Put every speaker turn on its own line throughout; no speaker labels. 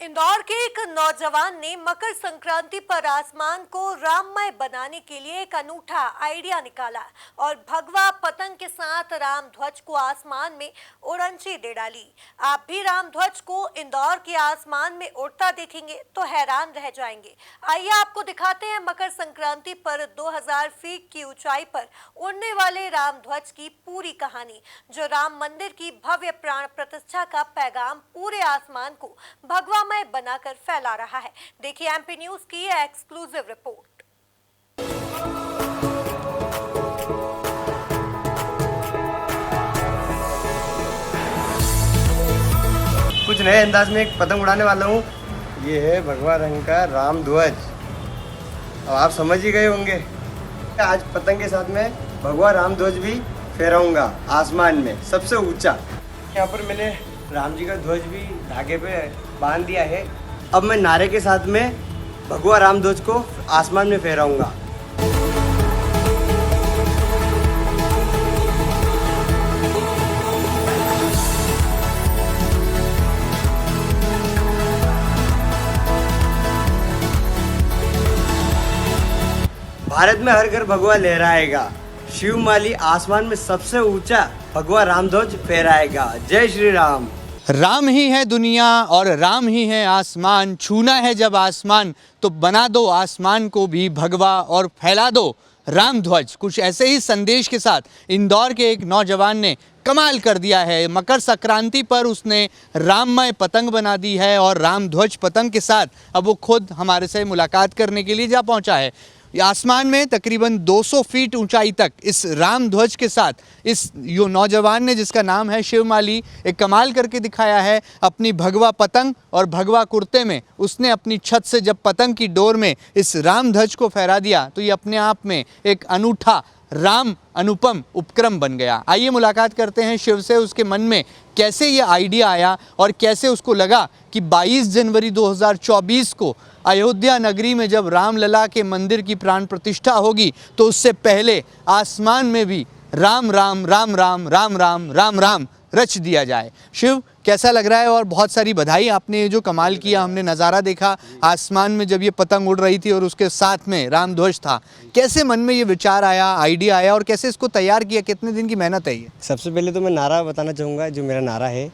इंदौर के एक नौजवान ने मकर संक्रांति पर आसमान को राममय बनाने के लिए एक अनूठा आइडिया निकाला और भगवा पतंग के साथ राम ध्वज को आसमान में उड़ान दे डाली। आप भी राम ध्वज को इंदौर के आसमान में उड़ता देखेंगे तो हैरान रह जाएंगे। आइए आपको दिखाते हैं मकर संक्रांति पर 2000 फीट की ऊंचाई पर उड़ने वाले राम ध्वज की पूरी कहानी, जो राम मंदिर की भव्य प्राण प्रतिष्ठा का पैगाम पूरे आसमान को भगवा में बनाकर फैला रहा है। देखिए एमपी न्यूज की एक्सक्लूसिव रिपोर्ट।
कुछ नए अंदाज में एक पतंग उड़ाने वाला हूँ। ये है भगवा रंग का राम ध्वज। अब आप समझ ही गए होंगे। आज पतंग के साथ में भगवा राम ध्वज भी फहराऊंगा आसमान में सबसे ऊंचा। यहाँ पर मैंने राम जी का ध्वज भी धागे पे बांध दिया है। अब मैं नारे के साथ में भगवा राम ध्वज को आसमान में फहराऊंगा। भारत में हर घर भगवा लहराएगा। शिवमाली आसमान में सबसे ऊंचा भगवा राम ध्वज फहराएगा। जय श्री राम।
राम ही है दुनिया और राम ही है आसमान। छूना है जब आसमान तो बना दो आसमान को भी भगवा और फैला दो राम ध्वज। कुछ ऐसे ही संदेश के साथ इंदौर के एक नौजवान ने कमाल कर दिया है। मकर संक्रांति पर उसने राममय पतंग बना दी है और राम ध्वज पतंग के साथ अब वो खुद हमारे से मुलाकात करने के लिए जा पहुंचा है। आसमान में तकरीबन 200 फीट ऊंचाई तक इस राम ध्वज के साथ इस नौजवान ने, जिसका नाम है शिवमाली, एक कमाल करके दिखाया है। अपनी भगवा पतंग और भगवा कुर्ते में उसने अपनी छत से जब पतंग की डोर में इस राम ध्वज को फहरा दिया तो ये अपने आप में एक अनूठा राम अनुपम उपक्रम बन गया। आइए मुलाकात करते हैं शिव से। उसके मन में कैसे ये आइडिया आया और कैसे उसको लगा कि 22 जनवरी 2024 को अयोध्या नगरी में जब रामलला के मंदिर की प्राण प्रतिष्ठा होगी तो उससे पहले आसमान में भी राम राम राम राम राम राम राम राम रच दिया जाए। शिव, कैसा लग रहा है? और बहुत सारी बधाई। आपने ये जो कमाल किया, हमने नज़ारा देखा आसमान में जब ये पतंग उड़ रही थी और उसके साथ में राम ध्वज था। कैसे मन में ये विचार आया, आइडिया आया और कैसे इसको तैयार किया? कितने दिन की मेहनत है ये?
सबसे पहले तो मैं नारा बताना चाहूँगा। जो मेरा नारा है,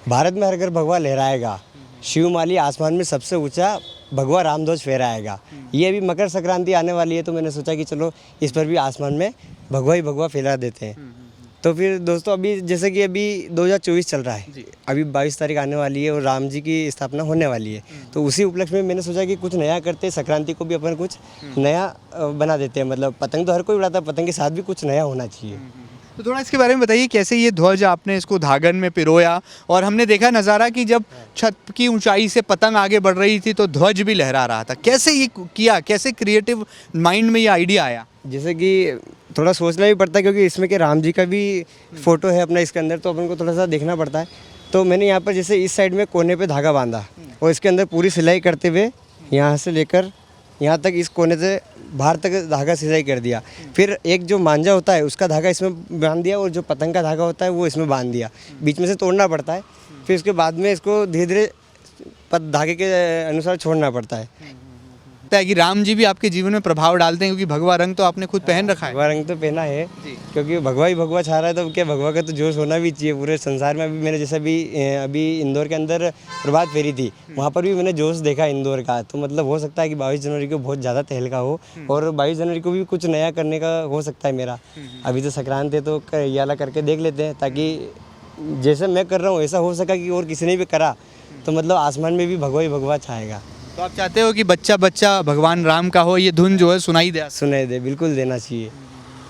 भारत में हर घर भगवा लहराएगा। शिवमाली आसमान में सबसे ऊंचा भगवा राम ध्वज फहराएगा। ये अभी मकर संक्रांति आने वाली है तो मैंने सोचा कि चलो इस पर भी आसमान में भगवा ही भगवा फहरा देते हैं। तो फिर दोस्तों, अभी जैसे कि अभी 2024 चल रहा है, अभी 22 तारीख आने वाली है और राम जी की स्थापना होने वाली है। तो उसी उपलक्ष्य में मैंने सोचा कि कुछ नया करते, संक्रांति को भी अपन कुछ नया बना देते हैं। मतलब पतंग तो हर कोई उड़ाता है, पतंग के साथ भी कुछ नया होना चाहिए।
तो थोड़ा इसके बारे में बताइए, कैसे ये ध्वज आपने इसको धागन में पिरोया? और हमने देखा नज़ारा कि जब छत की ऊंचाई से पतंग आगे बढ़ रही थी तो ध्वज भी लहरा रहा था। कैसे ये किया? कैसे क्रिएटिव माइंड में ये आइडिया आया?
जैसे कि थोड़ा सोचना भी पड़ता है क्योंकि इसमें के राम जी का भी फोटो है अपना इसके अंदर, तो अपन को थोड़ा सा देखना पड़ता है। तो मैंने यहाँ पर जैसे इस साइड में कोने पे धागा बांधा और इसके अंदर पूरी सिलाई करते हुए यहाँ से लेकर यहाँ तक इस कोने से बाहर तक धागा सिलाई कर दिया। फिर एक जो मांझा होता है उसका धागा इसमें बांध दिया और जो पतंग का धागा होता है वो इसमें बांध दिया। बीच में से तोड़ना पड़ता है, फिर उसके बाद में इसको धीरे धीरे धागे के अनुसार छोड़ना पड़ता है।
कि राम जी भी आपके जीवन में प्रभाव डालते हैं, क्योंकि भगवा रंग तो आपने खुद पहन रखा है।
भगवा रंग तो पहना है क्योंकि भगवा ही भगवा छा रहा है, तो क्या भगवा का तो जोश होना भी चाहिए पूरे संसार में। अभी मैंने जैसे अभी इंदौर के अंदर प्रभात फेरी थी, वहाँ पर भी मैंने जोश देखा इंदौर का। तो मतलब हो सकता है कि 22 जनवरी को बहुत ज़्यादा तहलका हो और 22 जनवरी को भी कुछ नया करने का हो सकता है मेरा। अभी तो संक्रांति है तो ये वाला करके देख लेते हैं, ताकि जैसे मैं कर रहा हूँ ऐसा हो सका कि और किसी ने भी करा तो मतलब आसमान में भी भगवा ही भगवा छाएगा।
तो आप चाहते हो कि बच्चा बच्चा भगवान राम का हो, ये धुन जो है सुनाई
दे, बिल्कुल देना चाहिए।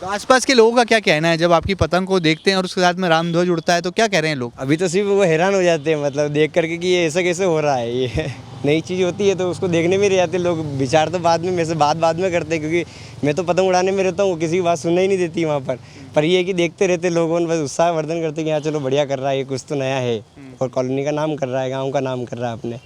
तो आसपास के लोगों का क्या कहना है जब आपकी पतंग को देखते हैं और उसके साथ में राम ध्वज उड़ता है, तो क्या कह रहे हैं लोग?
अभी तो सिर्फ वो हैरान हो जाते हैं, मतलब देख करके कि ये ऐसा कैसे हो रहा है। ये नई चीज़ होती है तो उसको देखने में रह जाते लोग। विचार तो बाद में से बाद में करते हैं, क्योंकि मैं तो पतंग उड़ाने में रहता हूँ, किसी की बात सुनना ही नहीं देती वहाँ पर ये है कि देखते रहते लोगों ने, बस उत्साहवर्धन करते हैं कि हाँ चलो बढ़िया कर रहा है, ये कुछ तो नया है और कॉलोनी का नाम कर रहा है, गाँव का नाम कर रहा है अपने।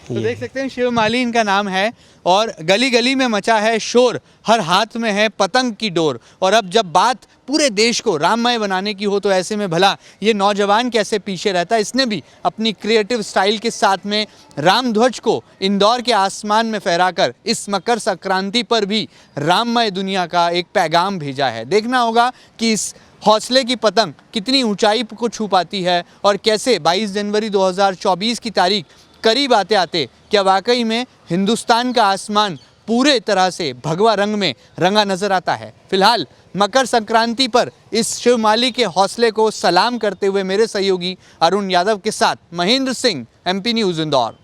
तो देख सकते हैं शिवमाली इनका नाम है और गली गली में मचा है शोर, हर हाथ में है पतंग की डोर। और अब जब बात पूरे देश को राममय बनाने की हो तो ऐसे में भला ये नौजवान कैसे पीछे रहता है। इसने भी अपनी क्रिएटिव स्टाइल के साथ में राम ध्वज को इंदौर के आसमान में फहराकर इस मकर संक्रांति पर भी राममय दुनिया का एक पैगाम भेजा है। देखना होगा कि इस हौसले की पतंग कितनी ऊंचाई को छू पाती है और कैसे 22 जनवरी 2024 की तारीख करीब आते आते क्या वाकई में हिंदुस्तान का आसमान पूरे तरह से भगवा रंग में रंगा नजर आता है। फिलहाल मकर संक्रांति पर इस शिवमाली के हौसले को सलाम करते हुए मेरे सहयोगी अरुण यादव के साथ महेंद्र सिंह, MP न्यूज़ इंदौर।